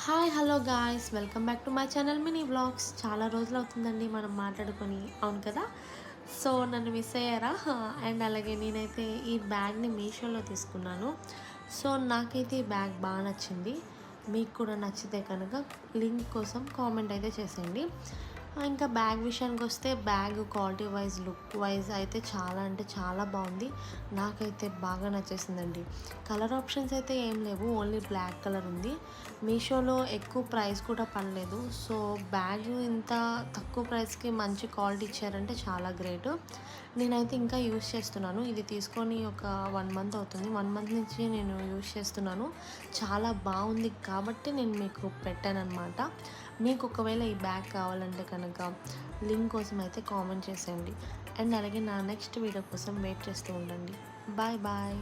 Hi hello guys, welcome back to my channel mini vlogs. చాలా రోజులు అవుతుందండి మనం మాట్లాడుకొని, అవును కదా. సో నన్ను మిస్ అయ్యారా? అండ్ అలాగే నేనైతే ఈ బ్యాగ్ని మీషోలో తీసుకున్నాను. సో నాకైతే ఈ బ్యాగ్ బాగా నచ్చింది. మీకు కూడా నచ్చితే కనుక లింక్ కోసం కామెంట్ అయితే చేసేయండి. ఇంకా బ్యాగ్ విషయానికి వస్తే bag quality wise, look wise అయితే చాలా అంటే చాలా బాగుంది. నాకైతే బాగా నచ్చేసిందండి. కలర్ ఆప్షన్స్ అయితే ఏం లేవు, ఓన్లీ బ్లాక్ కలర్ ఉంది. మీషోలో ఎక్కువ ప్రైస్ కూడా పడలేదు. సో బ్యాగ్ ఇంత తక్కువ ప్రైస్కి మంచి క్వాలిటీ ఇచ్చారంటే చాలా గ్రేట్. నేనైతే ఇంకా యూస్ చేస్తున్నాను. ఇది తీసుకొని ఒక 1 మంత్ అవుతుంది. 1 మంత్ నుంచి నేను యూస్ చేస్తున్నాను. చాలా బాగుంది కాబట్టి నేను మీకు పెట్టానన్నమాట. మీకు ఒకవేళ ఈ బ్యాగ్ కావాలంటే కనుక లింక్ కోసం అయితే కామెంట్ చేసేయండి. అండ్ అలాగే నా నెక్స్ట్ వీడియో కోసం వెయిట్ చేస్తూ ఉండండి. Bye bye.